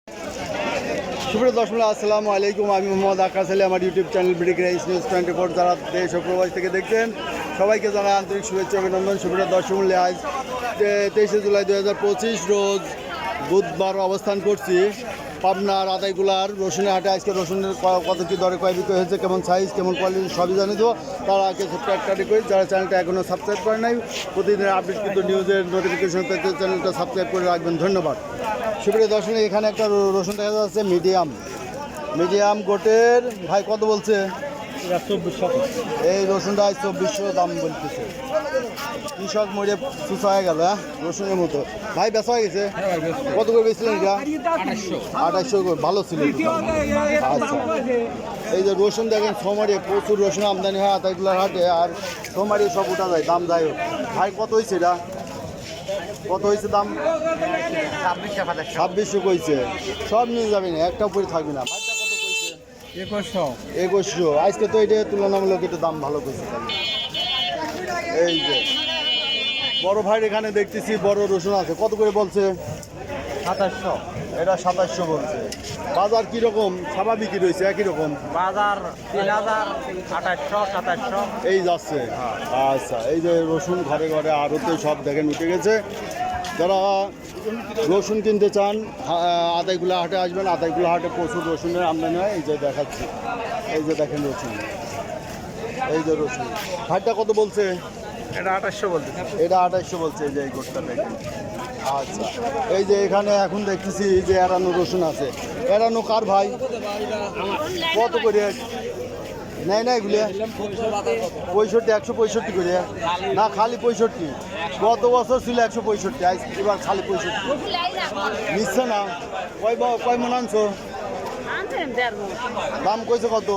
সুপ্রিয় দর্শক আসসালামু আলাইকুম। আমি মোহাম্মদ আকাশ আলী, আমার YouTube channel BD rice news 24 যারা দেশ ও প্রবাস থেকে দেখছেন সবাইকে জানাই আন্তরিক শুভেচ্ছা অভিনন্দন। সুপ্রিয় দর্শক মূল্যে আজ 23শে জুলাই 2025 রোজ বুধবার অবস্থান করছি পাবনার আদাইগুলার রসুনের হাটে। আজকে রসুনের কত কী দরে কয় বিক্রি হয়েছে, কেমন সাইজ, কেমন কোয়ালিটি সবই জানিয়ে দেবো। তার আগে ছোট্ট একটা রিকোয়েস্ট, যারা চ্যানেলটা এখনও সাবস্ক্রাইব করে নাই, প্রতিদিনের আপডেট কিন্তু নিউজের নোটিফিকেশন পেতে চ্যানেলটা সাবস্ক্রাইব করে রাখবেন, ধন্যবাদ। সুপ্রিয় দর্শক, এখানে একটা রসুন দেখা যাচ্ছে মিডিয়াম গোটের। ভাই কত বলছে? 2400। এই রসুনটা 2400 দাম বলতেছে। কৃষক মরে চুষা হয়ে গেল রসুনের মতো। ভাই বেচা হয়ে গেছে? কত করে বেচলেন এটা? 2800 করে। ভালো ছিল। আচ্ছা, এই যে রসুন দেখেন সোমারি, প্রচুর রসুন আমদানি হয় আতাইগুলার হাটে, আর সোমারি সব উঠা যায়, দাম যায়। ভাই কত হয়েছে এটা? কত হয়েছে দাম? 2600 কইছে। সব নিয়ে যাবে না, একটা উপরে থাকবে না। ভাইটা কত কইছে? 2100। আজকে তো এটা তুলনামূলক একটু দাম ভালো কইছে। এই যে বড় ভাইয়ের এখানে দেখতেছি বড় রসুন আছে, কত করে বলছে? 2700। এটা 2700 বলছে। বাজার কীরকম? স্বাভাবিকই রয়েছে, একই রকম বাজার 3000, 2800, 2700 এই যাচ্ছে। আচ্ছা, এই যে রসুন ঘরে ঘরে আড়তে সব দেখেন উঠে গেছে। যারা রসুন কিনতে চান আদাইগুলা হাটে আসবেন। আদাইগুলা হাটে প্রচুর রসুনের আমদানি হয়। এই যে দেখাচ্ছি, এই যে দেখেন রসুন, এই যে রসুন। ভাইটা কত বলছে? এটা 2800 বলতে। এটা 2800 বলছে। এই যে এই গোটটা দেখেন। আচ্ছা, এই যে এখানে এখন দেখতেছি যে এরানো রসুন আছে। এরানো কার ভাই? কত করে নেয় না এগুলো? 65, 165 করে না, খালি 65। গত বছর ছিল 165, এবার খালি 65 নিচ্ছে না। কয় মন আনছো? দাম কইছে কত?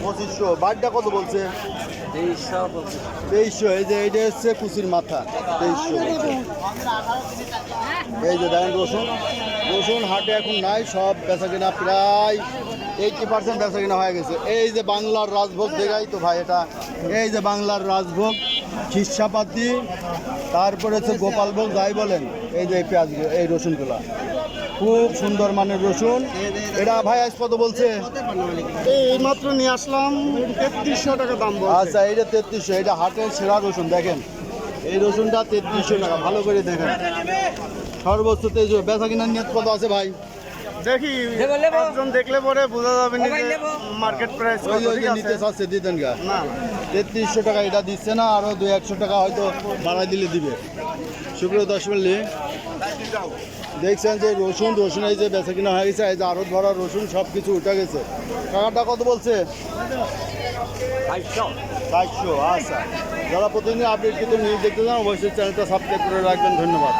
2500। বাড়িটা কত বলছে? 2300। এই যে এইটা হচ্ছে কুচির মাথা, 2300। এই যে দেখেন রসুন হাটে এখন নাই, সব বেচা কিনা প্রায় 80% বেচা কিনা হয়ে গেছে। এই যে বাংলার রাজভোগ দেখাই তো ভাই, এটা এই যে বাংলার রাজভোগ, খিসাপাতি, তারপরে হচ্ছে গোপালভোগ, যাই বলেন। এই যে পেঁয়াজ, এই রসুনগুলা খুব সুন্দর মানের রসুন। এটা ভাই আজ কত বলছে? এই মাত্র নিয়ে আসলাম, 3300 টাকা দাম বলছে। আচ্ছা, এইটা 3300। এটা হাটের সেরা রসুন দেখেন, এই রসুনটা 3300 টাকা। ভালো করে দেখেন, সর্বোচ্চ 2300। বেচা কিনার নিয়ত কত আছে ভাই? দেখি একজন দেখলে পরে বোঝা যাবে না যে মার্কেট প্রাইস ওই যে নিতে চাচ্ছে, দিতেন গা? না 3300 টাকা এটা দিচ্ছে না, আরও 200-100 টাকা হয়তো বাড়াই দিলে দিবে। সুপ্রিয় দর্শক মণ্ডলী, দেখছেন যে রসুন এই যে বেচা কিনা হয়ে গেছে। এই যে আরত ভরা রসুন সব কিছু উঠে গেছে। কাকাটা কত বলছে? 2200। আচ্ছা, যারা প্রতিদিন আপডেট কিন্তু নিউজ দেখতে চান অবশ্যই চ্যানেলটা সাবস্ক্রাইব করে রাখবেন, ধন্যবাদ।